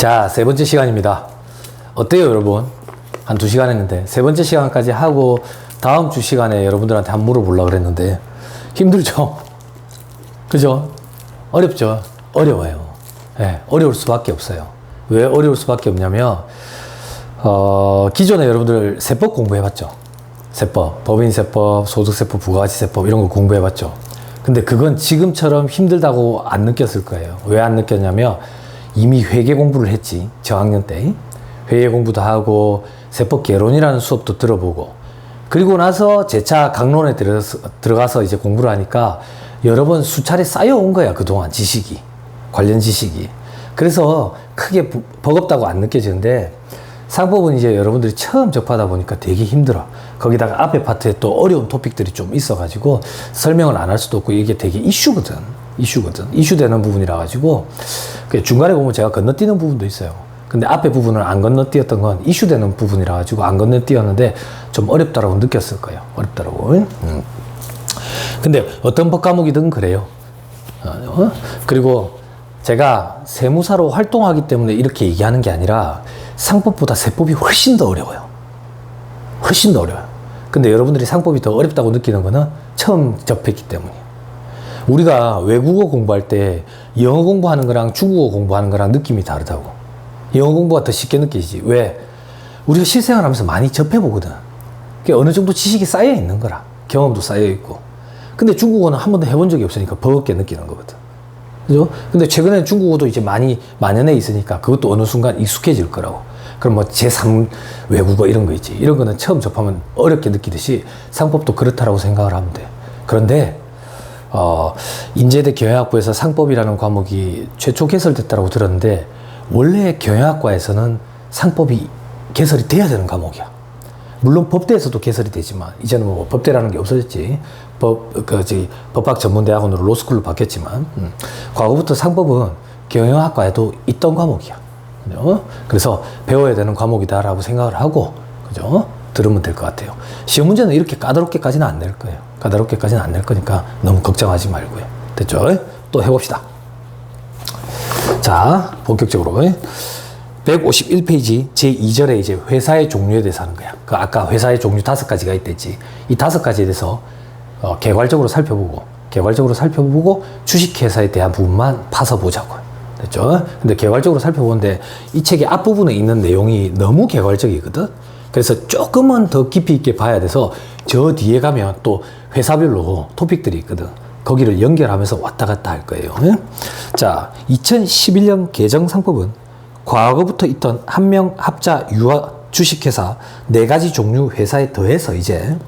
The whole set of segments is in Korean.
자, 세 번째 시간입니다. 어때요, 여러분? 한 2시간 했는데, 세 번째 시간까지 하고, 다음 주 시간에 여러분들한테 한번 물어보려고 그랬는데, 힘들죠? 그죠? 어렵죠? 어려워요. 네, 어려울 수밖에 없어요. 왜 어려울 수밖에 없냐면, 기존에 여러분들 세법 공부해봤죠? 세법, 법인세법, 소득세법, 부가가치세법, 이런 거 공부해봤죠? 근데 그건 지금처럼 힘들다고 안 느꼈을 거예요. 왜 안 느꼈냐면, 이미 회계 공부를 했지. 저학년 때. 회계 공부도 하고, 세법 개론이라는 수업도 들어보고, 그리고 나서 재차 강론에 들어가서 이제 공부를 하니까 여러 번 수차례 쌓여온 거야, 그동안 지식이. 관련 지식이. 그래서 크게 버겁다고 안 느껴지는데, 상법은 이제 여러분들이 처음 접하다 보니까 되게 힘들어. 거기다가 앞에 파트에 또 어려운 토픽들이 좀 있어가지고 설명을 안 할 수도 없고, 이게 되게 이슈거든. 이슈되는 부분이라 가지고 중간에 보면 제가 건너뛰는 부분도 있어요. 근데 앞에 부분을 안 건너뛰었던 건 이슈되는 부분이라 가지고 안 건너뛰었는데 좀 어렵다라고 느꼈을 거예요. 어렵다라고. 근데 어떤 법 과목이든 그래요. 그리고 제가 세무사로 활동하기 때문에 이렇게 얘기하는 게 아니라 상법보다 세법이 훨씬 더 어려워요. 훨씬 더 어려워요. 근데 여러분들이 상법이 더 어렵다고 느끼는 거는 처음 접했기 때문이에요. 우리가 외국어 공부할 때 영어 공부하는 거랑 중국어 공부하는 거랑 느낌이 다르다고. 영어 공부가 더 쉽게 느껴지지. 왜? 우리가 실생활 하면서 많이 접해보거든. 그게 어느 정도 지식이 쌓여 있는 거라. 경험도 쌓여 있고. 근데 중국어는 한 번도 해본 적이 없으니까 버겁게 느끼는 거거든. 그죠? 근데 최근에 중국어도 이제 많이 만연해 있으니까 그것도 어느 순간 익숙해질 거라고. 그럼 뭐 제3 외국어 이런 거 있지. 이런 거는 처음 접하면 어렵게 느끼듯이 상법도 그렇다라고 생각을 하면 돼. 그런데 인제대 경영학부에서 상법이라는 과목이 최초 개설됐다고 들었는데, 원래 경영학과에서는 상법이 개설이 돼야 되는 과목이야. 물론 법대에서도 개설이 되지만, 이제는 뭐 법대라는 게 없어졌지. 법학 전문대학원으로 로스쿨로 바뀌었지만, 과거부터 상법은 경영학과에도 있던 과목이야. 그죠? 그래서 배워야 되는 과목이다라고 생각을 하고, 그죠? 들으면 될 것 같아요. 시험 문제는 이렇게 까다롭게까지는 안 낼 거예요. 까다롭게까지는 안 낼 거니까 너무 걱정하지 말고요. 됐죠? 또 해봅시다. 자, 본격적으로 151페이지 제2절에 이제 회사의 종류에 대해서 하는 거야. 그 아까 회사의 종류 5가지가 있댔지. 이 5가지에 대해서 개괄적으로 살펴보고 주식회사에 대한 부분만 파서 보자고. 됐죠? 근데 개괄적으로 살펴보는데 이 책의 앞부분에 있는 내용이 너무 개괄적이거든. 그래서 조금은 더 깊이 있게 봐야 돼서 저 뒤에 가면 또 회사별로 토픽들이 있거든. 거기를 연결하면서 왔다 갔다 할 거예요. 자, 2011년 개정상법은 과거부터 있던 한명 합자 유아 주식회사 4가지 종류 회사에 더해서 이제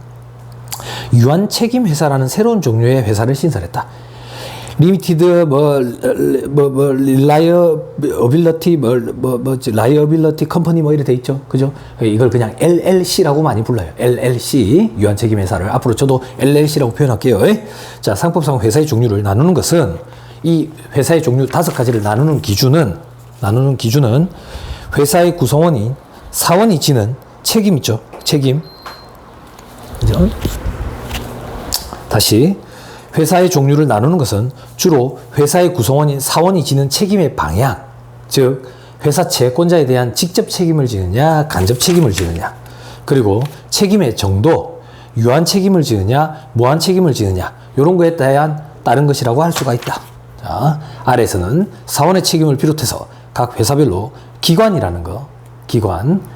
유한 책임 회사라는 새로운 종류의 회사를 신설했다. 리미티드 라이어빌러티 컴퍼니 이래 돼 있죠. 그죠? 이걸 그냥 LLC라고 많이 불러요. LLC 유한 책임 회사를 앞으로 저도 LLC라고 표현할게요. 자, 상법상 회사의 종류를 나누는 것은, 이 회사의 종류 5가지를 나누는 기준은 회사의 구성원인 사원이 지는 책임 있죠. 책임. 그죠? 다시 회사의 종류를 나누는 것은 주로 회사의 구성원인 사원이 지는 책임의 방향, 즉 회사 채권자에 대한 직접 책임을 지느냐 간접 책임을 지느냐, 그리고 책임의 정도, 유한 책임을 지느냐 무한 책임을 지느냐, 이런 거에 따른 것이라고 할 수가 있다. 자, 아래에서는 사원의 책임을 비롯해서 각 회사별로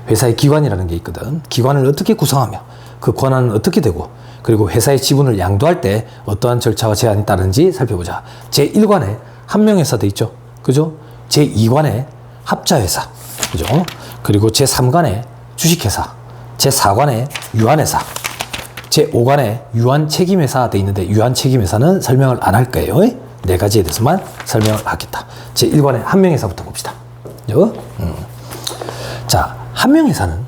회사의 기관이라는 게 있거든. 기관을 어떻게 구성하며 그 권한은 어떻게 되고, 그리고 회사의 지분을 양도할 때 어떠한 절차와 제한이 따르는지 살펴보자. 제1관에 한명회사 돼 있죠. 그죠? 제2관에 합자회사. 그죠? 그리고 제3관에 주식회사. 제4관에 유한회사. 제5관에 유한책임회사 돼 있는데, 유한책임회사는 설명을 안 할 거예요. 4가지에 대해서만 설명을 하겠다. 제1관에 한명회사부터 봅시다. 그죠? 자, 한명회사는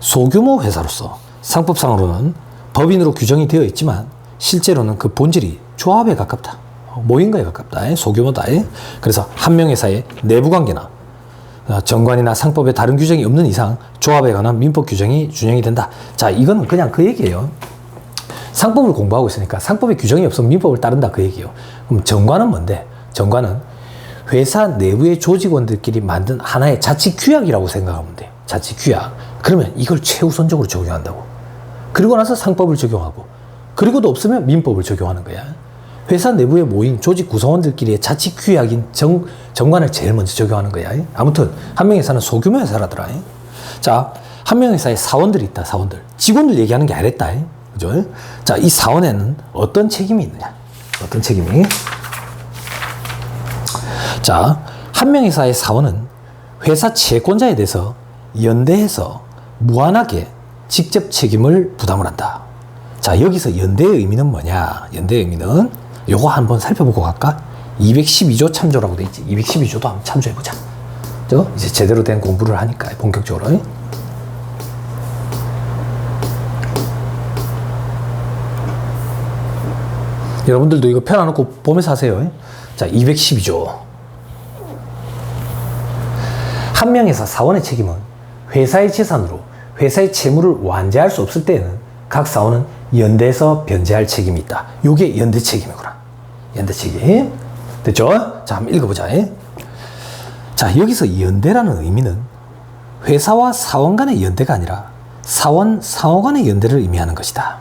소규모 회사로서 상법상으로는 법인으로 규정이 되어 있지만 실제로는 그 본질이 조합에 가깝다. 모임과에 가깝다. 소규모다. 그래서 한명회사의 내부관계나 정관이나 상법에 다른 규정이 없는 이상 조합에 관한 민법 규정이 준용이 된다. 자, 이거는 그냥 그 얘기예요. 상법을 공부하고 있으니까 상법에 규정이 없으면 민법을 따른다 그 얘기예요. 그럼 정관은 뭔데? 정관은 회사 내부의 조직원들끼리 만든 하나의 자치 규약이라고 생각하면 돼요. 자치 규약. 그러면 이걸 최우선적으로 적용한다고. 그리고 나서 상법을 적용하고, 그리고도 없으면 민법을 적용하는 거야. 회사 내부에 모인 조직 구성원들끼리의 자치 규약인 정관을 제일 먼저 적용하는 거야. 아무튼 한명회사는 소규모 회사라더라. 자, 한명회사에 사원들이 있다. 사원들. 직원들 얘기하는 게 아니랬다. 그죠? 자, 이 사원에는 어떤 책임이 있느냐? 어떤 책임이? 자, 한명회사의 사원은 회사 채권자에 대해서 연대해서 무한하게 직접 책임을 부담을 한다. 자, 여기서 연대의 의미는 뭐냐? 연대의 의미는 요거 한번 살펴보고 갈까? 212조 참조라고 돼 있지. 212조도 한번 참조해보자. 이제 제대로 된 공부를 하니까, 본격적으로. 여러분들도 이거 펴놔놓고 보면서 하세요. 자, 212조. 한명회사 사원의 책임은 회사의 재산으로 회사의 채무를 완제할 수 없을 때에는 각 사원은 연대해서 변제할 책임이 있다. 요게 연대 책임이구나. 연대 책임. 됐죠? 자, 한번 읽어보자. 자, 여기서 연대라는 의미는 회사와 사원 간의 연대가 아니라 사원, 상호 간의 연대를 의미하는 것이다.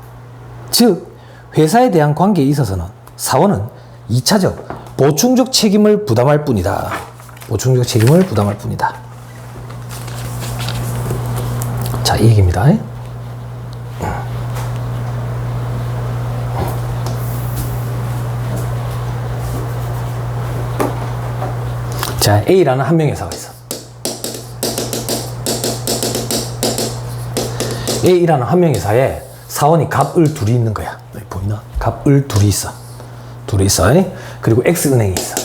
즉, 회사에 대한 관계에 있어서는 사원은 2차적, 보충적 책임을 부담할 뿐이다. 보충적 책임을 부담할 뿐이다. 자, 이 얘기입니다. 자, A라는 한명회사가 있어. A라는 한명회사에 사원이 갑을 둘이 있는 거야. 여기 보이나? 갑을 둘이 있어. 둘이 있어. 그리고 X은행이 있어.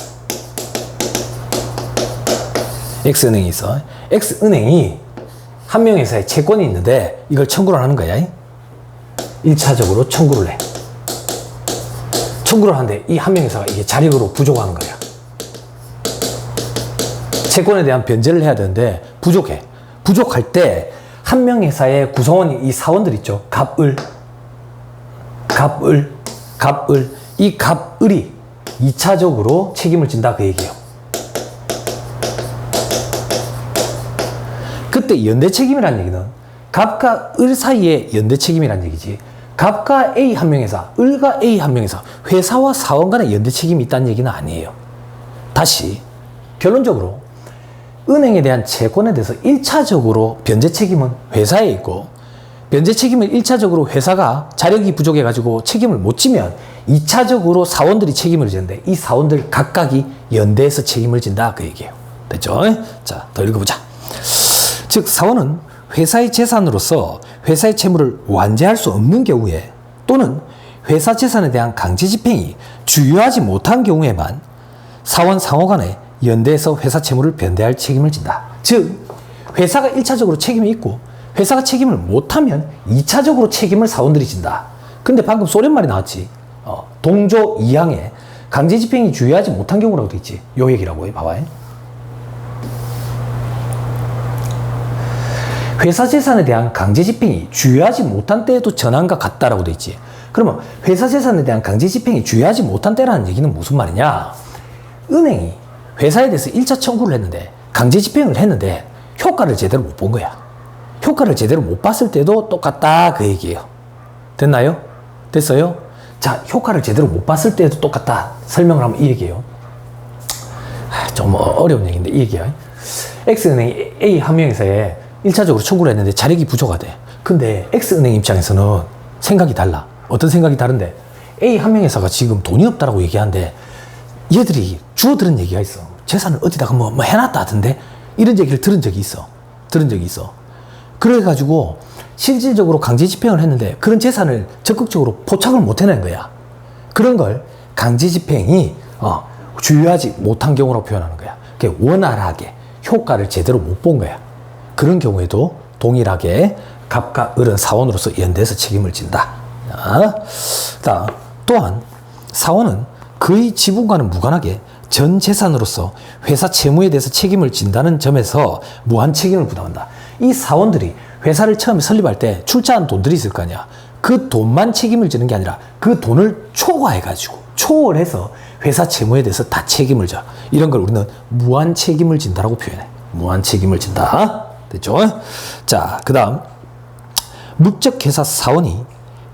X은행이 있어. X은행이 한명회사에 채권이 있는데 이걸 청구를 하는 거야. 1차적으로 청구를 해. 청구를 하는데 이 한명회사가 이게 자력으로 부족한 거야. 채권에 대한 변제를 해야 되는데 부족해. 부족할 때 한명회사의 구성원이 이 사원들 있죠. 갑을. 이 갑을이 2차적으로 책임을 진다 그 얘기예요. 그때 연대 책임이라는 얘기는 갑과 을 사이의 연대 책임이라는 얘기지. 갑과 A 한명회사, 을과 A 한명회사, 회사와 사원 간의 연대 책임이 있다는 얘기는 아니에요. 다시 결론적으로 은행에 대한 채권에 대해서 1차적으로 변제 책임은 회사에 있고, 변제 책임을 1차적으로 회사가 자력이 부족해가지고 책임을 못 지면 2차적으로 사원들이 책임을 지는데 이 사원들 각각이 연대해서 책임을 진다 그 얘기예요. 됐죠? 자, 더 읽어보자. 즉 사원은 회사의 재산으로서 회사의 채무를 완제할 수 없는 경우에 또는 회사 재산에 대한 강제 집행이 주요하지 못한 경우에만 사원 상호 간에 연대해서 회사 채무를 변대할 책임을 진다. 즉 회사가 1차적으로 책임이 있고 회사가 책임을 못하면 2차적으로 책임을 사원들이 진다. 근데 방금 소련말이 나왔지. 동조 2항에 강제 집행이 주요하지 못한 경우라고 돼 있지. 요 얘기라고 해. 봐봐. 회사 재산에 대한 강제 집행이 주요하지 못한 때에도 전환과 같다라고 돼 있지. 그러면 회사 재산에 대한 강제 집행이 주요하지 못한 때라는 얘기는 무슨 말이냐? 은행이 회사에 대해서 1차 청구를 했는데 강제 집행을 했는데 효과를 제대로 못 본 거야. 효과를 제대로 못 봤을 때도 똑같다 그 얘기예요. 됐나요? 됐어요? 자, 효과를 제대로 못 봤을 때도 똑같다. 설명을 하면 이 얘기예요. 좀 어려운 얘기인데 이 얘기야. X은행이 A 한명회사에 1차적으로 청구를 했는데 자력이 부족하대. 근데 X은행 입장에서는 생각이 달라. 어떤 생각이 다른데 A 한명회사가 지금 돈이 없다라고 얘기하는데 얘들이 주워 들은 얘기가 있어. 재산을 어디다가 뭐 해놨다 하던데 이런 얘기를 들은 적이 있어. 그래가지고 실질적으로 강제 집행을 했는데 그런 재산을 적극적으로 포착을 못 해낸 거야. 그런 걸 강제 집행이 주요하지 못한 경우라고 표현하는 거야. 그게 원활하게 효과를 제대로 못 본 거야. 그런 경우에도 동일하게 갑과 을은 사원으로서 연대해서 책임을 진다. 또한 사원은 그의 지분과는 무관하게 전 재산으로서 회사 채무에 대해서 책임을 진다는 점에서 무한 책임을 부담한다. 이 사원들이 회사를 처음에 설립할 때 출자한 돈들이 있을 거 아니야. 그 돈만 책임을 지는 게 아니라 그 돈을 초과해가지고 초월해서 회사 채무에 대해서 다 책임을 져. 이런 걸 우리는 무한 책임을 진다라고 표현해. 무한 책임을 진다. 됐죠? 자, 그 다음 물적 회사 사원이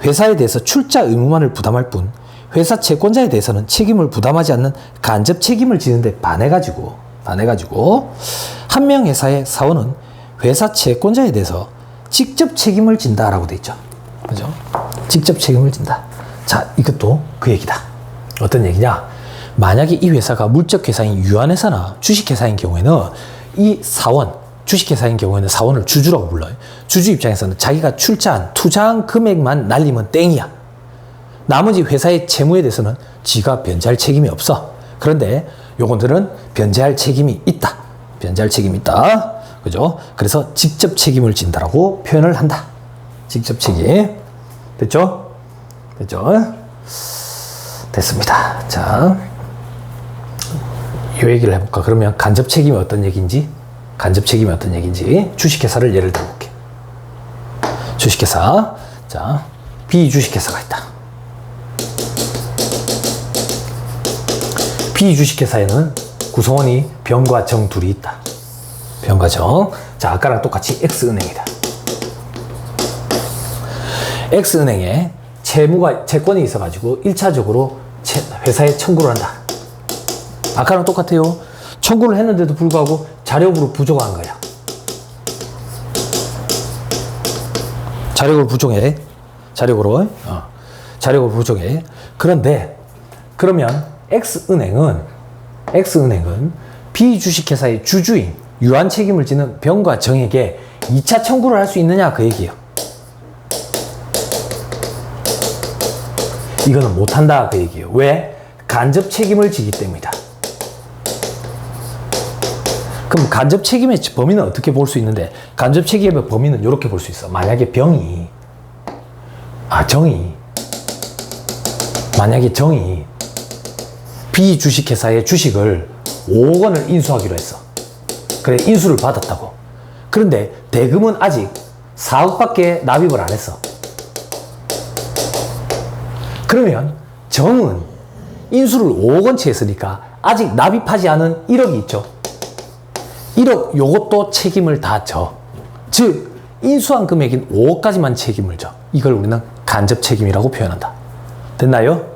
회사에 대해서 출자 의무만을 부담할 뿐 회사 채권자에 대해서는 책임을 부담하지 않는 간접 책임을 지는데 반해가지고 한 명 회사의 사원은 회사 채권자에 대해서 직접 책임을 진다라고 돼 있죠. 그죠? 직접 책임을 진다. 자, 이것도 그 얘기다. 어떤 얘기냐? 만약에 이 회사가 물적 회사인 유한회사나 주식회사인 경우에는 이 사원, 주식회사인 경우에는 사원을 주주라고 불러요. 주주 입장에서는 자기가 출자한, 투자한 금액만 날리면 땡이야. 나머지 회사의 채무에 대해서는 지가 변제할 책임이 없어. 그런데 요건들은 변제할 책임이 있다. 변제할 책임이 있다. 그죠? 그래서 직접 책임을 진다라고 표현을 한다. 직접 책임. 됐죠? 됐죠? 됐습니다. 자, 이 얘기를 해볼까? 그러면 간접 책임이 어떤 얘기인지, 주식회사를 예를 들어볼게. 주식회사. 자, 비주식회사가 있다. 비주식회사에는 구성원이 병과 정 둘이 있다. 병과 정. 자, 아까랑 똑같이 X은행이다. X은행에 채권이 있어가지고 1차적으로 회사에 청구를 한다. 아까랑 똑같아요. 청구를 했는데도 불구하고 자력으로 부족한 거야. 자력으로 부족해. 자력으로 부족해. 그런데 그러면 X은행은 비주식회사의 주주인 유한 책임을 지는 병과 정에게 2차 청구를 할 수 있느냐 그 얘기예요. 이거는 못한다 그 얘기예요. 왜? 간접 책임을 지기 때문이다. 그럼 간접 책임의 범위는 어떻게 볼 수 있는데, 간접 책임의 범위는 이렇게 볼 수 있어. 만약에 정이 비주식회사의 주식을 5억 원을 인수하기로 했어. 그래, 인수를 받았다고. 그런데 대금은 아직 4억밖에 납입을 안 했어. 그러면 정은 인수를 5억 원치 했으니까 아직 납입하지 않은 1억이 있죠. 1억 요것도 책임을 다 져. 즉 인수한 금액인 5억까지만 책임을 져. 이걸 우리는 간접 책임이라고 표현한다. 됐나요?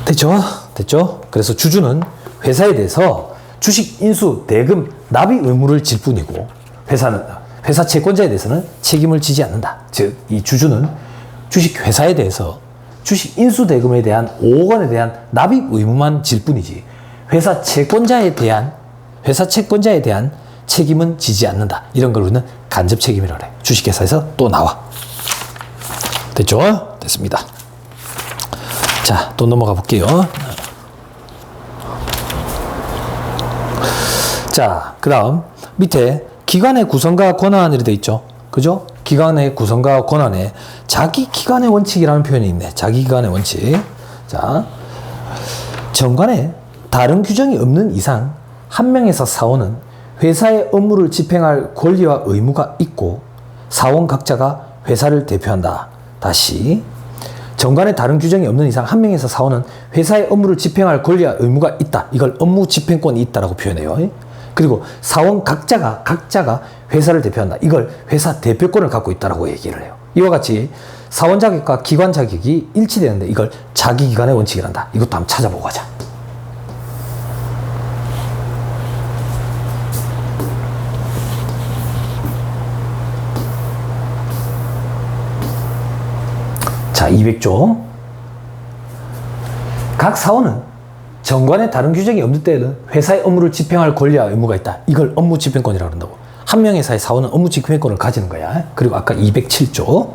됐죠? 그래서 주주는 회사에 대해서 주식 인수, 대금, 납입 의무를 질 뿐이고 회사 채권자에 대해서는 책임을 지지 않는다. 즉 이 주주는 주식 회사에 대해서 주식 인수 대금에 대한 5억 원에 대한 납입 의무만 질 뿐이지 회사 채권자에 대한 책임은 지지 않는다. 이런 걸 우리는 간접 책임이라고 그래. 주식회사에서 또 나와. 됐죠? 됐습니다. 자, 또 넘어가 볼게요. 자, 그 다음 밑에 기관의 구성과 권한이 되어 있죠. 그죠? 기관의 구성과 권한에 자기 기관의 원칙이라는 표현이 있네. 자기 기관의 원칙. 자, 정관에 다른 규정이 없는 이상 한 명에서 사원은 회사의 업무를 집행할 권리와 의무가 있고 사원 각자가 회사를 대표한다. 다시 정관에 다른 규정이 없는 이상 한 명에서 사원은 회사의 업무를 집행할 권리와 의무가 있다. 이걸 업무 집행권이 있다라고 표현해요. 그리고 사원 각자가 회사를 대표한다. 이걸 회사 대표권을 갖고 있다라고 얘기를 해요. 이와 같이 사원 자격과 기관 자격이 일치되는데 이걸 자기기관의 원칙이란다. 이것도 한번 찾아보고 가자. 자, 200조. 각 사원은 정관에 다른 규정이 없는 때에는 회사의 업무를 집행할 권리와 의무가 있다. 이걸 업무 집행권이라고 한다고. 한 명 회사의 사원은 업무 집행권을 가지는 거야. 그리고 아까 207조.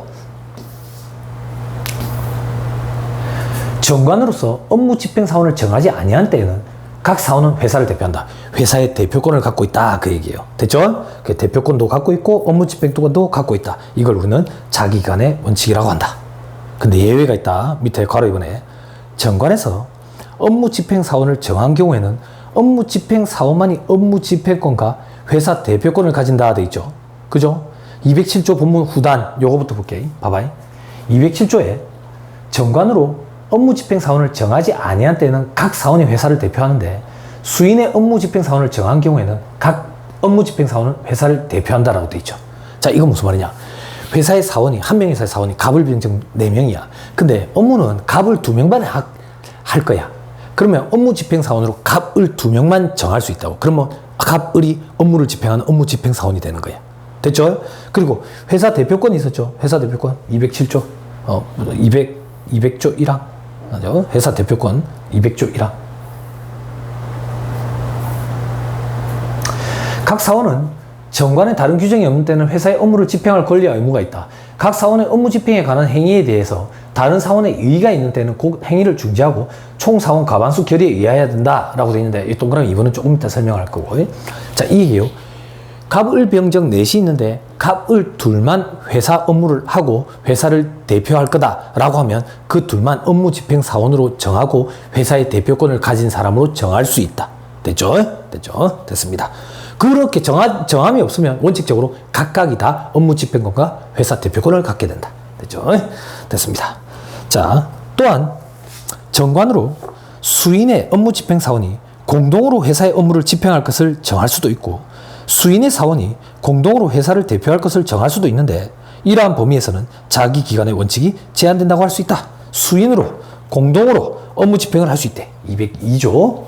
정관으로서 업무 집행 사원을 정하지 아니한 때에는 각 사원은 회사를 대표한다. 회사의 대표권을 갖고 있다. 그 얘기예요. 됐죠? 그 대표권도 갖고 있고 업무 집행권도 갖고 있다. 이걸 우리는 자기기관의 원칙이라고 한다. 근데 예외가 있다. 밑에 괄호 2번에 정관에서 업무 집행 사원을 정한 경우에는 업무 집행 사원만이 업무 집행권과 회사 대표권을 가진다 돼 있죠. 그죠? 207조 본문 후단 요거부터 볼게. 봐봐. 207조에 정관으로 업무집행사원을 정하지 아니한 때는 각 사원이 회사를 대표하는데 수인의 업무집행사원을 정한 경우에는 각 업무집행사원은 회사를 대표한다라고 돼 있죠. 자, 이건 무슨 말이냐? 회사의 사원이, 한 명의 회사의 사원이 갑을 병정 4명이야. 근데 업무는 갑을 2명만 할 거야. 그러면 업무집행사원으로 갑을 2명만 정할 수 있다고. 그러면 갑을이 업무를 집행하는 업무집행사원이 되는 거야. 됐죠? 그리고 회사 대표권이 있었죠. 회사 대표권 207조, 200조 1항. 맞죠? 회사 대표권 200조 1항. 각 사원은 정관의 다른 규정이 없는 때는 회사의 업무를 집행할 권리와 의무가 있다. 각 사원의 업무 집행에 관한 행위에 대해서 다른 사원의 의의가 있는 때는 그 행위를 중지하고 총 사원 과반수 결의에 의해야 된다라고 되어 있는데, 이 동그라미 이번은 조금 이따 설명할 거고. 자, 이게요. 갑을 병정 넷이 있는데 갑을 둘만 회사 업무를 하고 회사를 대표할 거다라고 하면 그 둘만 업무 집행 사원으로 정하고 회사의 대표권을 가진 사람으로 정할 수 있다. 됐죠? 됐죠? 됐습니다. 그렇게 정함이 없으면 원칙적으로 각각이 다 업무 집행권과 회사 대표권을 갖게 된다. 됐죠? 됐습니다. 자, 또한 정관으로 수인의 업무 집행 사원이 공동으로 회사의 업무를 집행할 것을 정할 수도 있고 수인의 사원이 공동으로 회사를 대표할 것을 정할 수도 있는데 이러한 범위에서는 자기 기관의 원칙이 제한된다고 할 수 있다. 수인으로 공동으로 업무 집행을 할 수 있대. 202조.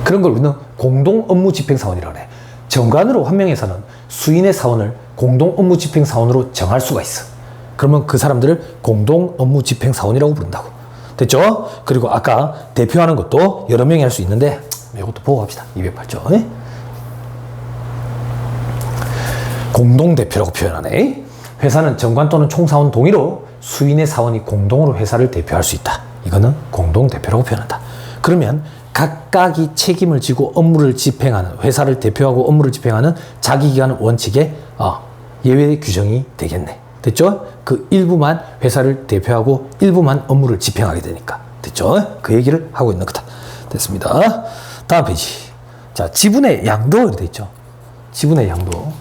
그런 걸 우리는 공동 업무 집행 사원이라고 해. 정관으로 한 명에서는 수인의 사원을 공동 업무 집행 사원으로 정할 수가 있어. 그러면 그 사람들을 공동 업무 집행 사원이라고 부른다고. 됐죠? 그리고 아까 대표하는 것도 여러 명이 할 수 있는데 이것도 보고 갑시다. 208조. 공동대표라고 표현하네. 회사는 정관 또는 총사원 동의로 수인의 사원이 공동으로 회사를 대표할 수 있다. 이거는 공동대표라고 표현한다. 그러면 각각이 책임을 지고 업무를 집행하는, 회사를 대표하고 업무를 집행하는 자기기관 원칙의 예외 규정이 되겠네. 됐죠? 그 일부만 회사를 대표하고 일부만 업무를 집행하게 되니까. 됐죠? 그 얘기를 하고 있는 거다. 됐습니다. 다음 페이지. 자, 지분의 양도 이렇게 돼 있죠. 지분의 양도.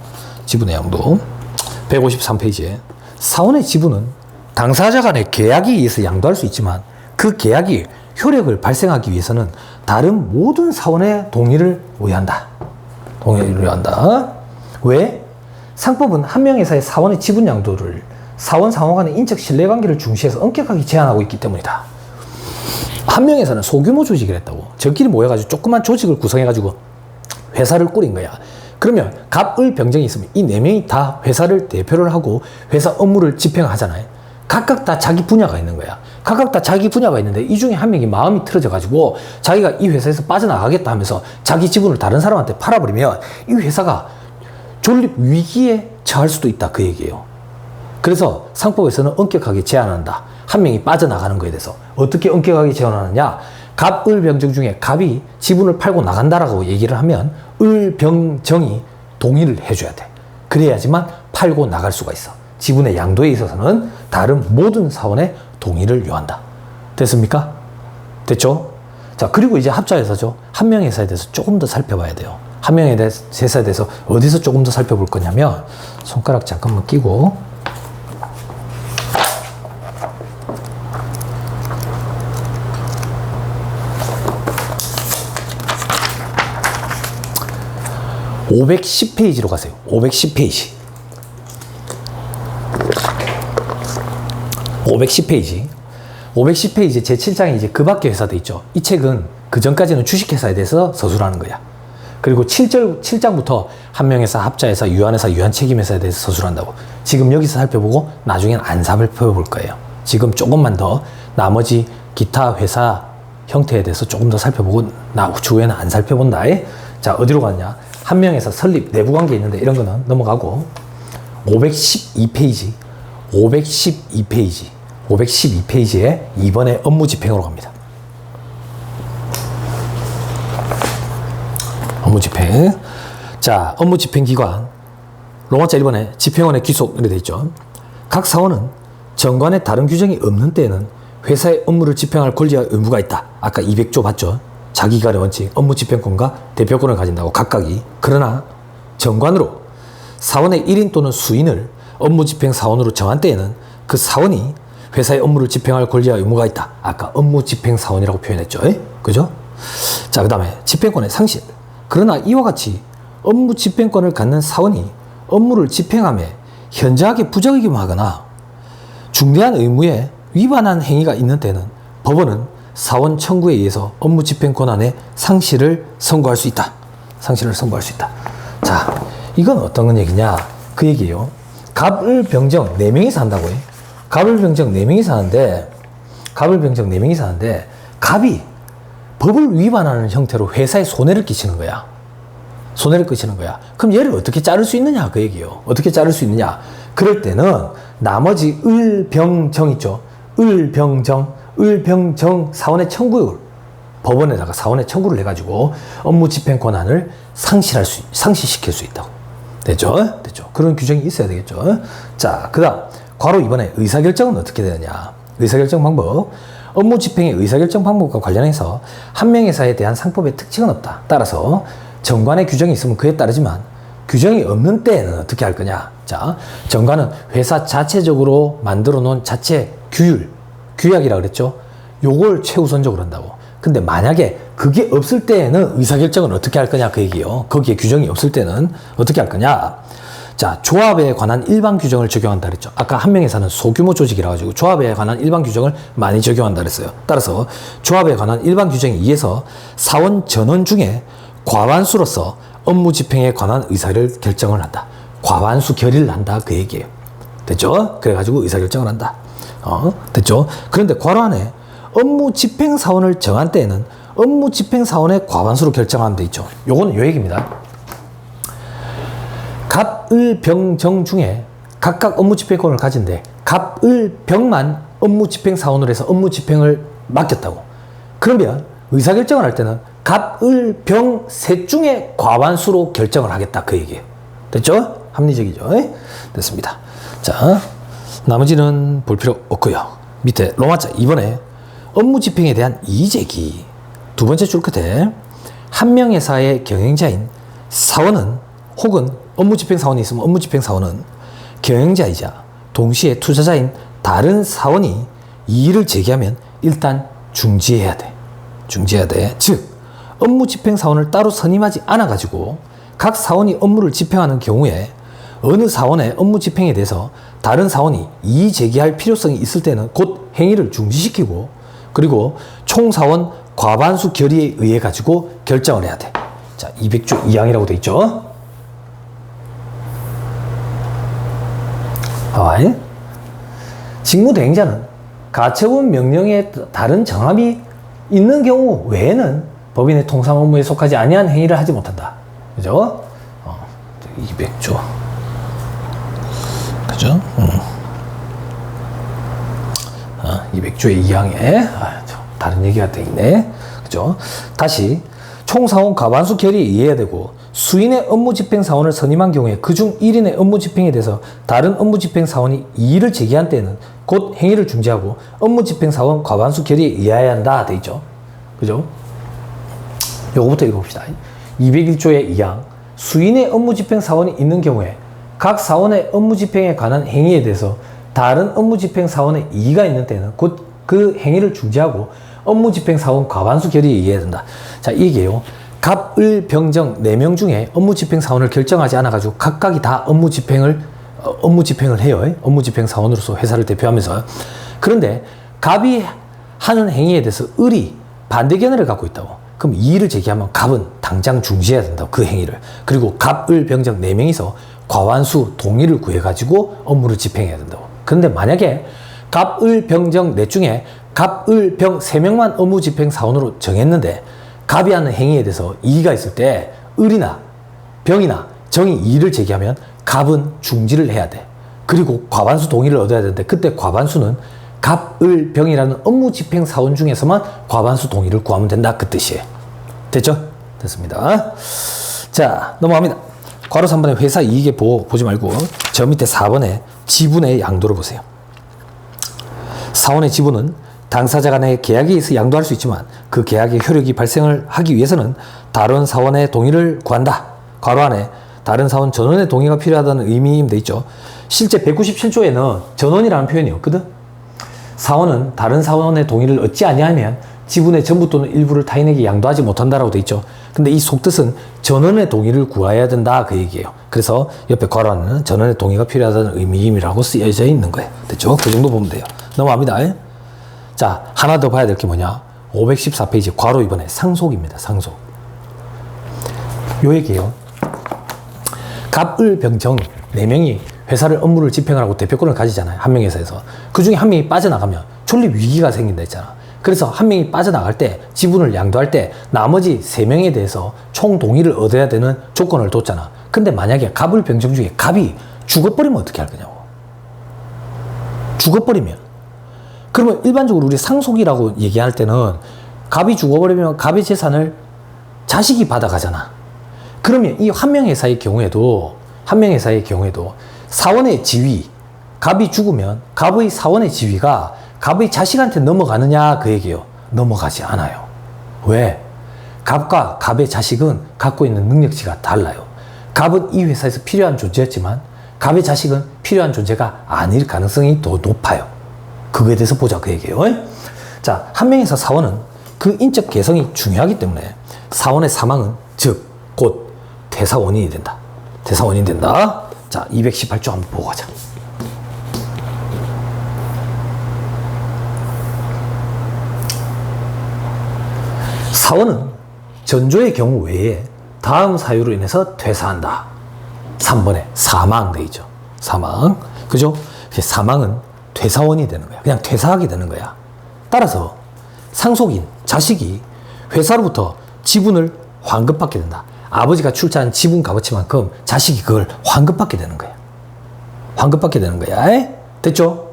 153페이지에 사원의 지분은 당사자 간의 계약에 의해서 양도할 수 있지만 그 계약이 효력을 발생하기 위해서는 다른 모든 사원의 동의를 의한다. 동의를 의한다. 왜? 상법은 한 명 회사의 사원의 지분 양도를 사원 상호 간의 인적 신뢰관계를 중시해서 엄격하게 제한하고 있기 때문이다. 한 명 회사는 소규모 조직을 했다고. 저끼리 모여가지고 조그만 조직을 구성해가지고 회사를 꾸린 거야. 그러면 갑을 병정이 있으면 이 4명이 다 회사를 대표를 하고 회사 업무를 집행하잖아요. 각각 다 자기 분야가 있는 거야. 각각 다 자기 분야가 있는데 이 중에 한 명이 마음이 틀어져가지고 자기가 이 회사에서 빠져나가겠다 하면서 자기 지분을 다른 사람한테 팔아버리면 이 회사가 존립 위기에 처할 수도 있다. 그 얘기예요. 그래서 상법에서는 엄격하게 제한한다. 한 명이 빠져나가는 거에 대해서. 어떻게 엄격하게 제한하느냐? 갑, 을, 병정 중에 갑이 지분을 팔고 나간다라고 얘기를 하면 을, 병, 정이 동의를 해줘야 돼. 그래야지만 팔고 나갈 수가 있어. 지분의 양도에 있어서는 다른 모든 사원의 동의를 요한다. 됐습니까? 됐죠? 자, 그리고 이제 합자회사죠. 한 명 회사에 대해서 조금 더 살펴봐야 돼요. 한 명에 대해서, 회사에 대해서 어디서 조금 더 살펴볼 거냐면 손가락 잠깐만 끼고 510페이지로 가세요. 510페이지. 510페이지. 510페이지 제7장에 이제 그 밖에 회사도 있죠. 이 책은 그 전까지는 주식회사에 대해서 서술하는 거야. 그리고 7장부터 한명회사, 합자회사, 유한회사, 유한책임회사에 대해서 서술한다고. 지금 여기서 살펴보고 나중엔 안 살펴볼 거예요. 지금 조금만 더 나머지 기타 회사 형태에 대해서 조금 더 살펴보고 주에는 안 살펴본다. 자, 어디로 갔냐? 한명회사 설립, 내부관계 있는데 이런 거는 넘어가고 512페이지 512페이지에 이번에 업무 집행으로 갑니다. 업무 집행. 자, 업무 집행 기관 로마자 1번에 집행원의 귀속 이렇게 돼 있죠. 각 사원은 정관에 다른 규정이 없는 때에는 회사의 업무를 집행할 권리와 의무가 있다. 아까 200조 봤죠? 자기관의 원칙, 업무 집행권과 대표권을 가진다고 각각이. 그러나 정관으로 사원의 1인 또는 수인을 업무 집행 사원으로 정한 때에는 그 사원이 회사의 업무를 집행할 권리와 의무가 있다. 아까 업무집행사원이라고 표현했죠. 그죠? 자, 그 다음에 집행권의 상실. 그러나 이와 같이 업무 집행권을 갖는 사원이 업무를 집행함에 현저하게 부적임하거나 중대한 의무에 위반한 행위가 있는 때는 법원은 사원 청구에 의해서 업무 집행 권한의 상실을 선고할 수 있다. 상실을 선고할 수 있다. 자, 이건 어떤 얘기냐? 그 얘기예요. 갑을병정 4명이서 한다고요. 갑을병정 4명이서 하는데, 갑이 법을 위반하는 형태로 회사에 손해를 끼치는 거야. 그럼 얘를 어떻게 자를 수 있느냐? 그 얘기예요. 어떻게 자를 수 있느냐? 그럴 때는 나머지 을병정 있죠. 을병정 사원의 청구를 법원에다가 사원의 청구를 해가지고 업무 집행 권한을 상실시킬 수 있다고. 됐죠? 그런 규정이 있어야 되겠죠. 자, 그 다음 괄호 2번에 의사결정은 어떻게 되느냐? 의사결정 방법. 업무 집행의 의사결정 방법과 관련해서 한 명회사에 대한 상법의 특징은 없다. 따라서 정관의 규정이 있으면 그에 따르지만 규정이 없는 때에는 어떻게 할 거냐? 자, 정관은 회사 자체적으로 만들어 놓은 자체 규약이라 그랬죠? 요걸 최우선적으로 한다고. 근데 만약에 그게 없을 때에는 의사결정은 어떻게 할 거냐? 그 얘기요. 거기에 규정이 없을 때는 어떻게 할 거냐? 자, 조합에 관한 일반 규정을 적용한다 그랬죠. 아까 한 명회사는 소규모 조직이라 가지고 조합에 관한 일반 규정을 많이 적용한다 그랬어요. 따라서 조합에 관한 일반 규정에 의해서 사원 전원 중에 과반수로서 업무 집행에 관한 의사를 결정을 한다. 과반수 결의를 한다. 그 얘기예요. 됐죠? 그래가지고 의사결정을 한다. 됐죠? 그런데 괄호 안에 업무 집행 사원을 정한 때에는 업무 집행 사원의 과반수로 결정하는 데 있죠. 요거는 요 얘기입니다. 갑을병정 중에 각각 업무 집행권을 가진데 갑을병만 업무 집행 사원으로 해서 업무 집행을 맡겼다고. 그러면 의사결정을 할 때는 갑을병 셋 중에 과반수로 결정을 하겠다. 그 얘기예요. 됐죠? 합리적이죠? 됐습니다. 자, 나머지는 볼 필요 없고요. 밑에 로마자 2번에 업무 집행에 대한 이의제기. 두 번째 줄 끝에 한 명회사의 경영자인 사원은 혹은 업무 집행 사원이 있으면 업무 집행 사원은 경영자이자 동시에 투자자인 다른 사원이 이의를 제기하면 일단 중지해야 돼. 즉 업무 집행 사원을 따로 선임하지 않아 가지고 각 사원이 업무를 집행하는 경우에 어느 사원의 업무 집행에 대해서 다른 사원이 이의 제기할 필요성이 있을 때는 곧 행위를 중지시키고, 그리고 총사원 과반수 결의에 의해 가지고 결정을 해야 돼. 자, 200조 2항이라고 돼 있죠. 직무대행자는 가처분 명령에 다른 정함이 있는 경우 외에는 법인의 통상 업무에 속하지 아니한 행위를 하지 못한다. 그죠? 200조. 그죠? 200조의 2항에 다른 얘기가 돼 있네. 그죠? 다시 총사원 과반수 결의에 의해야 되고, 수인의 업무 집행 사원을 선임한 경우에 그중 1인의 업무 집행에 대해서 다른 업무 집행 사원이 이의를 제기한 때는 곧 행위를 중지하고 업무 집행 사원 과반수 결의에 의해야 한다. 돼 있죠. 그죠? 요거부터 읽어봅시다. 201조의 2항. 수인의 업무 집행 사원이 있는 경우에 각 사원의 업무 집행에 관한 행위에 대해서 다른 업무 집행 사원의 이의가 있는 때는 곧 그 행위를 중지하고 업무 집행 사원 과반수 결의에 의해야 된다. 자, 이게요. 갑을병정 4명 중에 업무 집행 사원을 결정하지 않아 가지고 각각이 다 업무 집행을 해요. 업무 집행 사원으로서 회사를 대표하면서. 그런데 갑이 하는 행위에 대해서 을이 반대 견해를 갖고 있다고. 그럼 이의를 제기하면 갑은 당장 중지해야 된다고. 그 행위를. 그리고 갑을병정 4명이서 과반수 동의를 구해 가지고 업무를 집행해야 된다고. 그런데 만약에 갑을병정 4 중에 갑을병 3명만 업무 집행 사원으로 정했는데 갑이 하는 행위에 대해서 이의가 있을 때 을이나 병이나 정이 이의를 제기하면 갑은 중지를 해야 돼. 그리고 과반수 동의를 얻어야 되는데, 그때 과반수는 갑을병이라는 업무 집행 사원 중에서만 과반수 동의를 구하면 된다. 그 뜻이에요. 됐죠? 됐습니다. 자, 넘어갑니다. 괄호 3번에 회사 이익에 보지 말고 저 밑에 4번에 지분의 양도를 보세요. 사원의 지분은 당사자 간의 계약에 의해서 양도할 수 있지만 그 계약의 효력이 발생을 하기 위해서는 다른 사원의 동의를 구한다. 괄호 안에 다른 사원 전원의 동의가 필요하다는 의미임 돼 있죠. 실제 197조에는 전원이라는 표현이 없거든. 사원은 다른 사원의 동의를 얻지 아니하면 지분의 전부 또는 일부를 타인에게 양도하지 못한다라고 돼 있죠. 근데 이 속뜻은 전원의 동의를 구해야 된다 그 얘기예요. 그래서 옆에 괄호 안에는 전원의 동의가 필요하다는 의미임이라고 쓰여져 있는 거예요. 됐죠? 그 정도 보면 돼요. 넘어갑니다. 자, 하나 더 봐야 될 게 뭐냐? 514페이지 괄호 2번에 상속입니다. 상속. 요 얘기예요. 갑을 병정 4명이 회사를 업무를 집행하라고 대표권을 가지잖아요. 한 명의 회사에서. 그 중에 한 명이 빠져나가면 존립 위기가 생긴다 했잖아. 그래서 한 명이 빠져나갈 때 지분을 양도할 때 나머지 3명에 대해서 총 동의를 얻어야 되는 조건을 뒀잖아. 근데 만약에 갑을 병정 중에 갑이 죽어버리면 어떻게 할 거냐고. 죽어버리면. 그러면 일반적으로 우리 상속이라고 얘기할 때는 갑이 죽어버리면 갑의 재산을 자식이 받아가잖아. 그러면 이 한 명의 회사의 경우에도 사원의 지위, 갑이 죽으면 갑의 사원의 지위가 갑의 자식한테 넘어가느냐 그 얘기예요. 넘어가지 않아요. 왜? 갑과 갑의 자식은 갖고 있는 능력치가 달라요. 갑은 이 회사에서 필요한 존재였지만 갑의 자식은 필요한 존재가 아닐 가능성이 더 높아요. 그거에 대해서 보자 그 얘기예요. 자, 한 명에서 사원은 그 인적 개성이 중요하기 때문에 사원의 사망은 즉 곧 퇴사 원인이 된다. 퇴사 원인이 된다. 자, 218조 한번 보고 가자. 사원은 전조의 경우 외에 다음 사유로 인해서 퇴사한다. 3번에 사망 돼 있죠. 사망. 그죠? 사망은 퇴사원이 되는 거야. 그냥 퇴사하게 되는 거야. 따라서 상속인, 자식이 회사로부터 지분을 환급받게 된다. 아버지가 출자한 지분 값어치만큼 자식이 그걸 환급받게 되는 거야. 환급받게 되는 거야. 됐죠?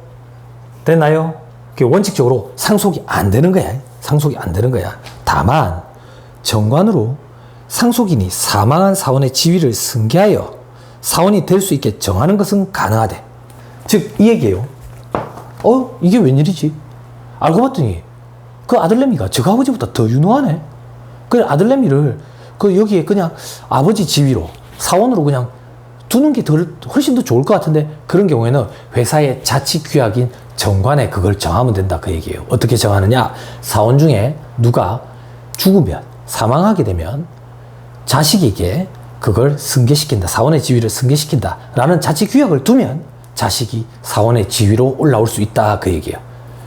됐나요? 원칙적으로 상속이 안 되는 거야. 상속이 안 되는 거야. 다만 정관으로 상속인이 사망한 사원의 지위를 승계하여 사원이 될 수 있게 정하는 것은 가능하대. 즉 이 얘기예요. 이게 웬일이지? 알고 봤더니 그 아들내미가 저 아버지보다 더 유능하네. 그 아들내미를 여기에 그냥 아버지 지위로 사원으로 그냥 두는 게 훨씬 더 좋을 것 같은데, 그런 경우에는 회사의 자치 규약인 정관에 그걸 정하면 된다 그 얘기예요. 어떻게 정하느냐? 사원 중에 누가 죽으면, 사망하게 되면 자식에게 그걸 승계시킨다. 사원의 지위를 승계시킨다 라는 자치 규약을 두면 자식이 사원의 지위로 올라올 수 있다 그 얘기예요.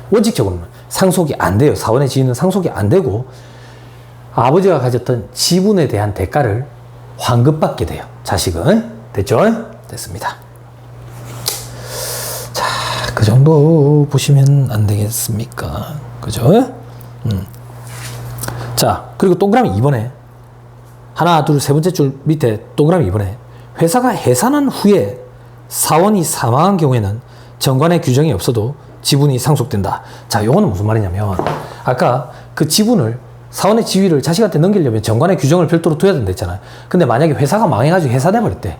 원칙적으로는 상속이 안 돼요. 사원의 지위는 상속이 안 되고 아버지가 가졌던 지분에 대한 대가를 환급받게 돼요. 자식은. 됐죠? 됐습니다. 자, 그 정도 보시면 안 되겠습니까? 그죠? 자, 그리고 동그라미 2번에 하나, 둘, 세 번째 줄 밑에 동그라미 2번에 회사가 해산한 후에 사원이 사망한 경우에는 정관의 규정이 없어도 지분이 상속된다. 자, 요거는 무슨 말이냐면 아까 그 지분을 사원의 지위를 자식한테 넘기려면 정관의 규정을 별도로 둬야 된다 했잖아요. 근데 만약에 회사가 망해가지고 해산해버렸대.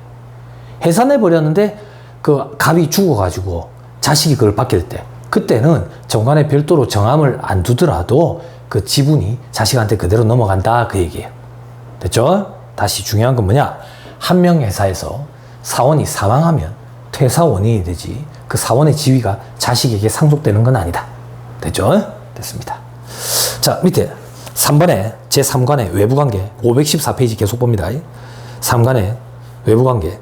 해산해버렸는데 그 갑이 죽어가지고 자식이 그걸 받게 됐대. 그때는 정관에 별도로 정함을 안 두더라도 그 지분이 자식한테 그대로 넘어간다 그 얘기예요. 됐죠? 다시 중요한 건 뭐냐? 한 명 회사에서 사원이 사망하면 퇴사 원인이 되지 그 사원의 지위가 자식에게 상속되는 건 아니다. 됐죠? 됐습니다. 자, 밑에 3번에 제3관의 외부관계 514페이지 계속 봅니다. 3관의 외부관계.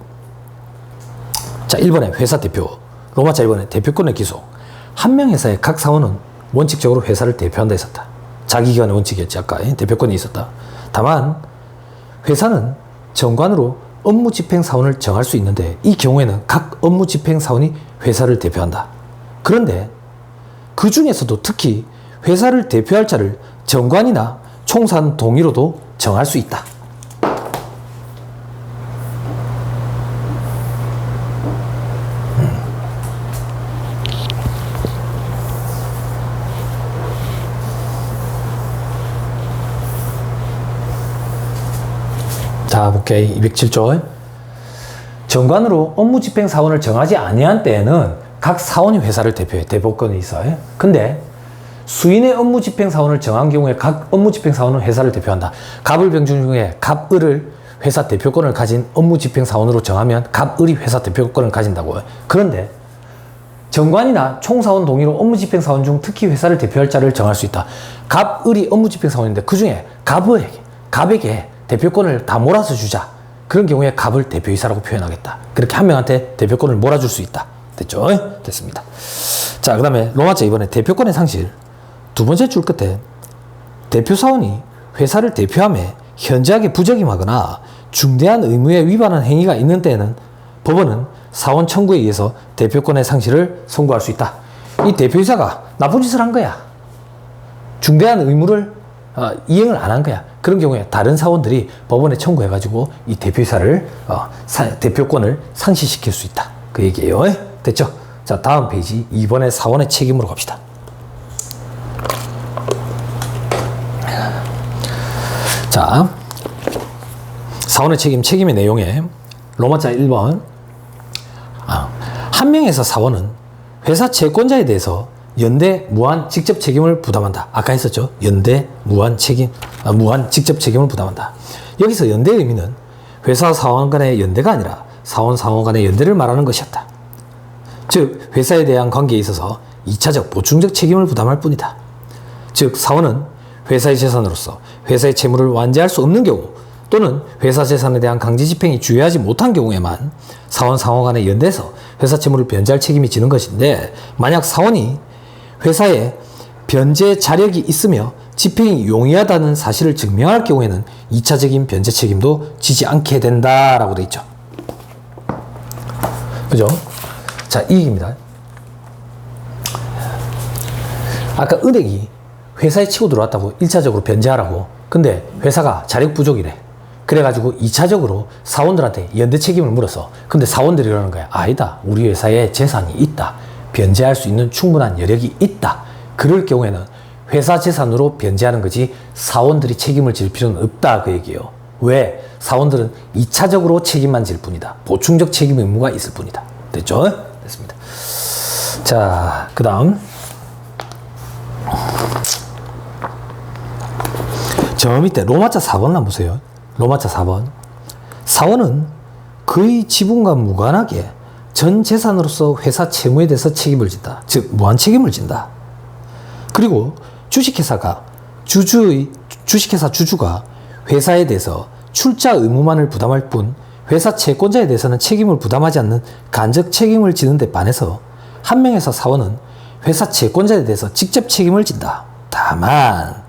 자, 1번에 회사 대표, 로마자 1번에 대표권의 기속. 한 명 회사의 각 사원은 원칙적으로 회사를 대표한다 했었다. 자기기관의 원칙이었지. 아까 대표권이 있었다. 다만 회사는 정관으로 업무 집행 사원을 정할 수 있는데 이 경우에는 각 업무 집행 사원이 회사를 대표한다. 그런데 그 중에서도 특히 회사를 대표할 자를 정관이나 총산 동의로도 정할 수 있다. 자, 볼게요. 207조. 정관으로 업무 집행 사원을 정하지 아니한 때에는 각 사원이 회사를 대표해. 대표권이 있어요. 근데 수인의 업무 집행 사원을 정한 경우에 각 업무 집행 사원은 회사를 대표한다. 갑을 병정 중에 갑을을 회사 대표권을 가진 업무 집행 사원으로 정하면 갑을이 회사 대표권을 가진다고요. 그런데 정관이나 총사원 동의로 업무집행사원 중 특히 회사를 대표할 자를 정할 수 있다. 갑, 을이 업무집행사원인데 그 중에 갑에게 대표권을 다 몰아서 주자. 그런 경우에 갑을 대표이사라고 표현하겠다. 그렇게 한 명한테 대표권을 몰아줄 수 있다. 됐죠? 됐습니다. 자, 그 다음에 로마자 이번에 대표권의 상실. 두 번째 줄 끝에 대표사원이 회사를 대표함에 현저하게 부적임하거나 중대한 의무에 위반한 행위가 있는 때에는 법원은 사원 청구에 의해서 대표권의 상실을 선고할 수 있다. 이 대표이사가 나쁜 짓을 한 거야. 중대한 의무를 이행을 안 한 거야. 그런 경우에 다른 사원들이 법원에 청구해가지고 이 대표이사를 대표권을 상실시킬 수 있다. 그 얘기예요. 됐죠? 자, 다음 페이지 2번의 사원의 책임으로 갑시다. 자, 사원의 책임의 내용에 로마자 1번 한 명에서 사원은 회사 채권자에 대해서 연대 무한 직접 책임을 부담한다. 아까 했었죠. 연대 무한 직접 책임을 부담한다. 여기서 연대의 의미는 회사와 사원 간의 연대가 아니라 사원 간의 연대를 말하는 것이었다. 즉 회사에 대한 관계에 있어서 2차적 보충적 책임을 부담할 뿐이다. 즉 사원은 회사의 재산으로서 회사의 채무를 완제할 수 없는 경우 또는 회사 재산에 대한 강제 집행이 주의하지 못한 경우에만 사원 간의 연대에서 회사 채무를 변제할 책임이 지는 것인데, 만약 사원이 회사에 변제 자력이 있으며 집행이 용이하다는 사실을 증명할 경우에는 2차적인 변제 책임도 지지 않게 된다라고 돼 있죠. 그죠? 자, 이 얘기입니다. 아까 은행이 회사에 치고 들어왔다고 1차적으로 변제하라고. 근데 회사가 자력 부족이래. 그래가지고 2차적으로 사원들한테 연대 책임을 물어서. 근데 사원들이 그러는 거야. 아니다. 우리 회사에 재산이 있다. 변제할 수 있는 충분한 여력이 있다. 그럴 경우에는 회사 재산으로 변제하는 거지 사원들이 책임을 질 필요는 없다. 그 얘기예요. 왜? 사원들은 2차적으로 책임만 질 뿐이다. 보충적 책임 의무가 있을 뿐이다. 됐죠? 됐습니다. 자, 그 다음 저 밑에 로마자 4번을 한번 보세요. 로마자 4번. 사원은 그의 지분과 무관하게 전 재산으로서 회사 채무에 대해서 책임을 진다. 즉 무한 책임을 진다. 그리고 주식회사 주주가 회사에 대해서 출자 의무만을 부담할 뿐 회사 채권자에 대해서는 책임을 부담하지 않는 간접 책임을 지는 데 반해서 한 명에서 사원은 회사 채권자에 대해서 직접 책임을 진다. 다만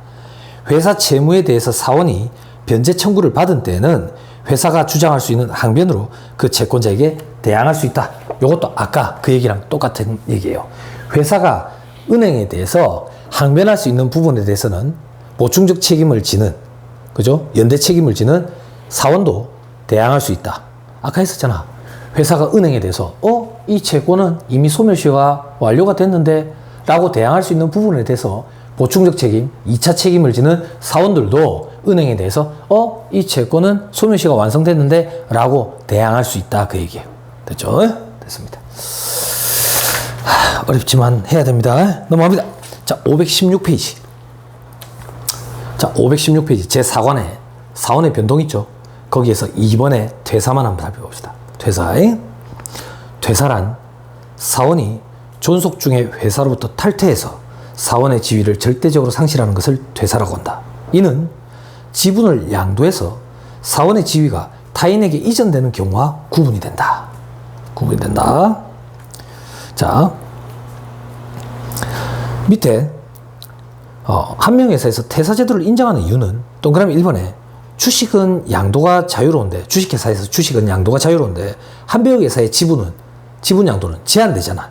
회사 채무에 대해서 사원이 변제 청구를 받은 때에는 회사가 주장할 수 있는 항변으로 그 채권자에게 대항할 수 있다. 이것도 아까 그 얘기랑 똑같은 얘기예요. 회사가 은행에 대해서 항변할 수 있는 부분에 대해서는 보충적 책임을 지는, 그죠? 연대 책임을 지는 사원도 대항할 수 있다. 아까 했었잖아. 회사가 은행에 대해서 이 채권은 이미 소멸시효가 완료가 됐는데 라고 대항할 수 있는 부분에 대해서 보충적 책임, 2차 책임을 지는 사원들도 은행에 대해서 이 채권은 소멸시효가 완성됐는데 라고 대항할 수 있다. 그 얘기예요. 됐죠? 됐습니다. 어렵지만 해야 됩니다. 넘어갑니다. 자, 516페이지. 자, 516페이지 제4관에 사원의 변동 있죠? 거기에서 2번의 퇴사만 한번 살펴봅시다. 퇴사란 사원이 존속 중에 회사로부터 탈퇴해서 사원의 지위를 절대적으로 상실하는 것을 퇴사라고 한다. 이는 지분을 양도해서 사원의 지위가 타인에게 이전되는 경우와 구분이 된다. 자, 밑에 한 명 회사에서 퇴사 제도를 인정하는 이유는 동그라미 1번에 주식은 양도가 자유로운데, 주식회사에서 주식은 양도가 자유로운데 한배역 회사의 지분 양도는 제한되잖아.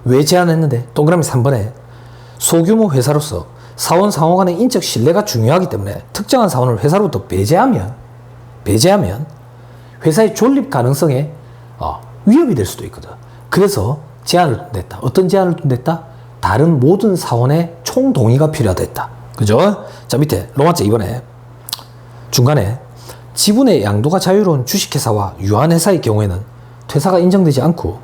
왜 제한했는데? 동그라미 3번에 소규모 회사로서 사원 상호 간의 인적 신뢰가 중요하기 때문에 특정한 사원을 회사로부터 배제하면 회사의 존립 가능성에 위협이 될 수도 있거든. 그래서 제한을 냈다. 어떤 제한을 냈다? 다른 모든 사원의 총동의가 필요하다 했다. 그죠? 자, 밑에 로마자 2번에 중간에 지분의 양도가 자유로운 주식회사와 유한회사의 경우에는 퇴사가 인정되지 않고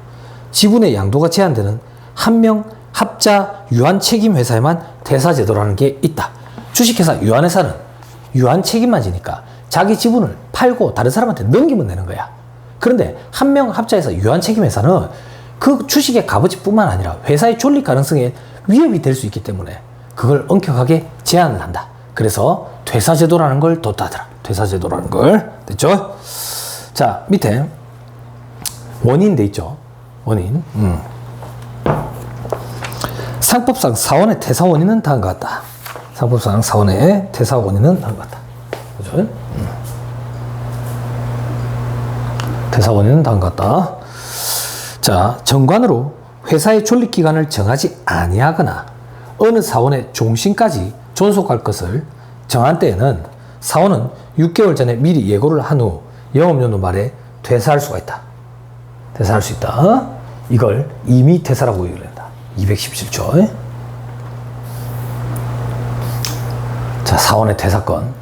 지분의 양도가 제한되는 한 명 합자 유한 책임 회사에만 퇴사 제도라는 게 있다. 주식회사 유한회사는 유한 책임만 지니까 자기 지분을 팔고 다른 사람한테 넘기면 되는 거야. 그런데 한 명 합자에서 유한 책임 회사는 그 주식의 값어치뿐만 아니라 회사의 존립 가능성에 위협이 될 수 있기 때문에 그걸 엄격하게 제한을 한다. 그래서 퇴사제도라는 걸 뒀다더라. 퇴사제도라는 걸. 됐죠? 자, 밑에 원인 돼 있죠? 원인. 상법상 사원의 퇴사 원인은 다음과 같다. 상법상 사원의 퇴사 원인은 다음과 같다. 그죠? 퇴사 원인은 다음과 같다. 자, 정관으로 회사의 존립기간을 정하지 아니하거나 어느 사원의 종신까지 존속할 것을 정한 때에는 사원은 6개월 전에 미리 예고를 한 후 영업연도 말에 퇴사할 수가 있다. 퇴사할 수 있다. 이걸 임의 퇴사라고 얘기를 한다. 217조. 자, 사원의 퇴사건.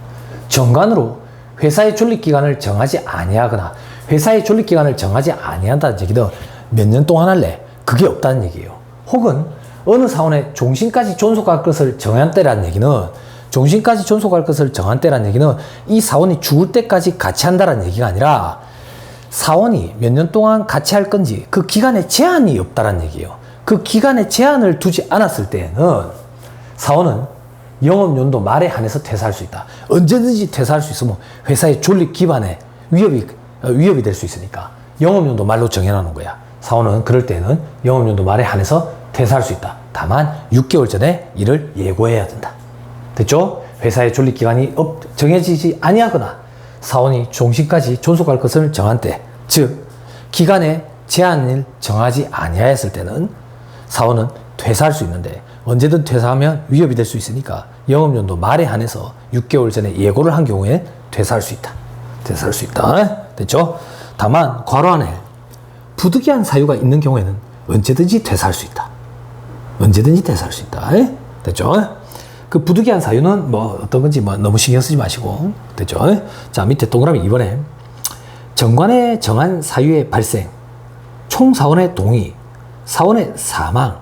정관으로 회사의 존립기간을 정하지 아니하거나 회사의 존립기간을 정하지 아니한다는 얘기는 몇 년 동안 할래? 그게 없다는 얘기예요. 혹은 어느 사원의 종신까지 존속할 것을 정한 때라는 얘기는 종신까지 존속할 것을 정한 때라는 얘기는 이 사원이 죽을 때까지 같이 한다는 얘기가 아니라 사원이 몇 년 동안 같이 할 건지 그 기간에 제한이 없다는 얘기예요. 그 기간에 제한을 두지 않았을 때에는 사원은 영업연도 말에 한해서 퇴사할 수 있다. 언제든지 퇴사할 수 있으면 회사의 존립 기반에 위협이 될 수 있으니까 영업연도 말로 정해놓는 거야. 사원은 그럴 때는 영업연도 말에 한해서 퇴사할 수 있다. 다만 6개월 전에 이를 예고해야 된다. 됐죠? 회사의 존립기간이 정해지지 아니하거나 사원이 종신까지 존속할 것을 정한 때, 즉 기간에 제한을 정하지 아니하였을 때는 사원은 퇴사할 수 있는데 언제든 퇴사하면 위협이 될 수 있으니까 영업연도 말에 한해서 6개월 전에 예고를 한 경우에 퇴사할 수 있다. 퇴사할 수 있다. 됐죠? 다만 괄호 안에 부득이한 사유가 있는 경우에는 언제든지 퇴사할 수 있다. 언제든지 퇴사할 수 있다. 됐죠? 그 부득이한 사유는 뭐 어떤 건지 뭐 너무 신경 쓰지 마시고. 됐죠? 자, 밑에 동그라미 2번에 정관에 정한 사유의 발생, 총사원의 동의, 사원의 사망,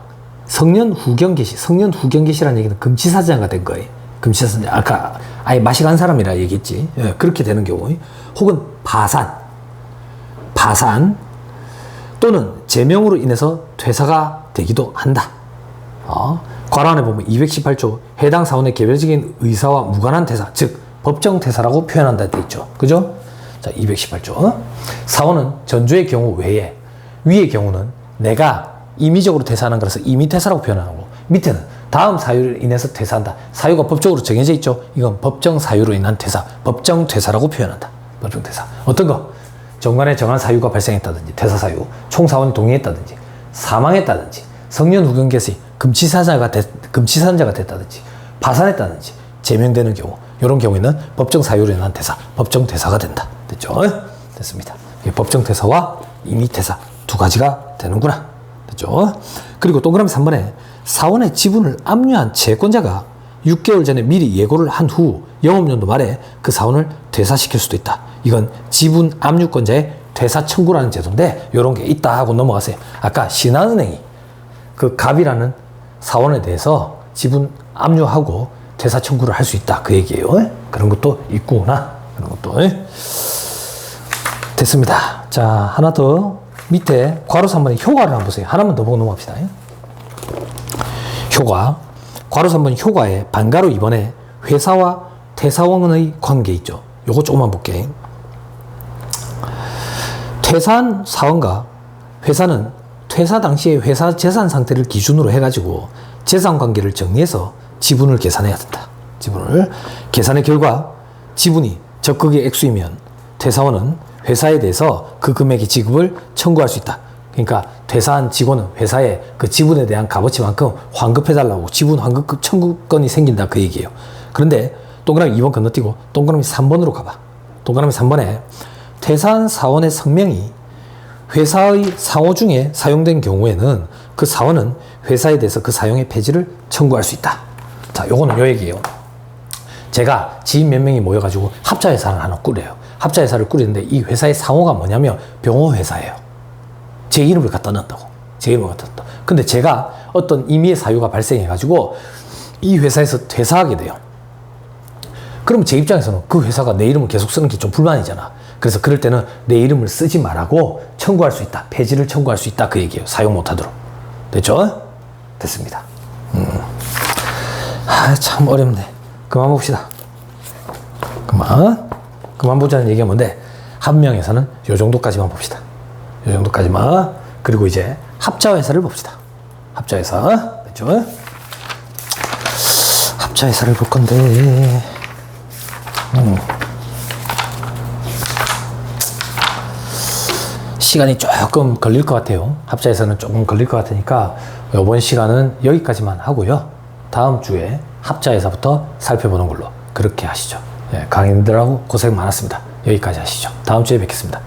성년 후경 개시. 성년 후경 개시라는 얘기는 금치사자가 된 거예요. 금치사자. 아까 아예 맛이 간 사람이라 얘기했지. 예, 그렇게 되는 경우. 혹은 파산 또는 제명으로 인해서 퇴사가 되기도 한다. 괄호 안에 보면 218조 해당 사원의 개별적인 의사와 무관한 퇴사, 즉 법정 퇴사라고 표현한다 돼 있죠. 그죠? 자, 218조. 사원은 전조의 경우 외에 위의 경우는 내가 임의적으로 퇴사하는 거라서 임의퇴사라고 표현하고, 밑에는 다음 사유로 인해서 퇴사한다. 사유가 법적으로 정해져 있죠. 이건 법정 사유로 인한 퇴사, 법정 퇴사라고 표현한다. 법정 퇴사. 어떤 거? 정관에 정한 사유가 발생했다든지, 퇴사 사유, 총사원이 동의했다든지, 사망했다든지, 성년 후경 개시, 금치사자가 됐다든지, 파산했다든지, 제명되는 경우, 이런 경우에는 법정 사유로 인한 퇴사, 법정 퇴사가 된다. 됐죠? 됐습니다. 법정 퇴사와 임의 퇴사 두 가지가 되는구나. 됐죠? 그리고 동그라미 3번에 사원의 지분을 압류한 채권자가 6개월 전에 미리 예고를 한 후 영업연도 말에 그 사원을 퇴사시킬 수도 있다. 이건 지분 압류권자의 퇴사 청구라는 제도인데 이런 게 있다 하고 넘어가세요. 아까 신한은행이 그 갑이라는 사원에 대해서 지분 압류하고 퇴사 청구를 할 수 있다. 그 얘기예요. 그런 것도 있구나. 그런 것도. 됐습니다. 자, 하나 더 밑에 괄호 3번의 효과를 한번 보세요. 하나만 더 보고 넘어갑시다. 효과. 괄호 3번 효과에 반괄호 2번에 회사와 퇴사원의 관계 있죠. 요거 조금만 볼게. 퇴사한 사원과 회사는 퇴사 당시의 회사 재산 상태를 기준으로 해가지고 재산 관계를 정리해서 지분을 계산해야 된다. 지분을. 계산의 결과 지분이 적극의 액수이면 퇴사원은 회사에 대해서 그 금액의 지급을 청구할 수 있다. 그러니까 퇴사한 직원은 회사에 그 지분에 대한 값어치만큼 환급해달라고 지분 환급 청구권이 생긴다. 그 얘기예요. 그런데 동그라미 2번 건너뛰고 동그라미 3번으로 가봐. 동그라미 3번에 퇴사한 사원의 성명이 회사의 사호 중에 사용된 경우에는 그 사원은 회사에 대해서 그 사용의 폐지를 청구할 수 있다. 자, 요거는 요 얘기예요. 제가 지인 몇 명이 모여가지고 합자회사를 하나 꾸려요. 합자회사를 꾸리는데 이 회사의 상호가 뭐냐면 병호회사예요. 제 이름을 갖다 넣었다고. 제 이름을 갖다 넣었다. 근데 제가 어떤 임의의 사유가 발생해가지고 이 회사에서 퇴사하게 돼요. 그럼 제 입장에서는 그 회사가 내 이름을 계속 쓰는 게 좀 불만이잖아. 그래서 그럴 때는 내 이름을 쓰지 말라고 청구할 수 있다. 폐지를 청구할 수 있다. 그 얘기예요. 사용 못하도록. 됐죠? 됐습니다. 참 어렵네. 그만 봅시다. 그만 보자는 얘기가 뭔데, 한명에서는 요 정도까지만 봅시다. 요 정도까지만. 그리고 이제 합자회사를 봅시다. 합자회사. 됐죠? 합자회사를 볼 건데, 시간이 조금 걸릴 것 같아요. 합자회사는 조금 걸릴 것 같으니까 이번 시간은 여기까지만 하고요. 다음 주에 합자회사부터 살펴보는 걸로 그렇게 하시죠. 예, 강의님들하고 고생 많았습니다. 여기까지 하시죠. 다음 주에 뵙겠습니다.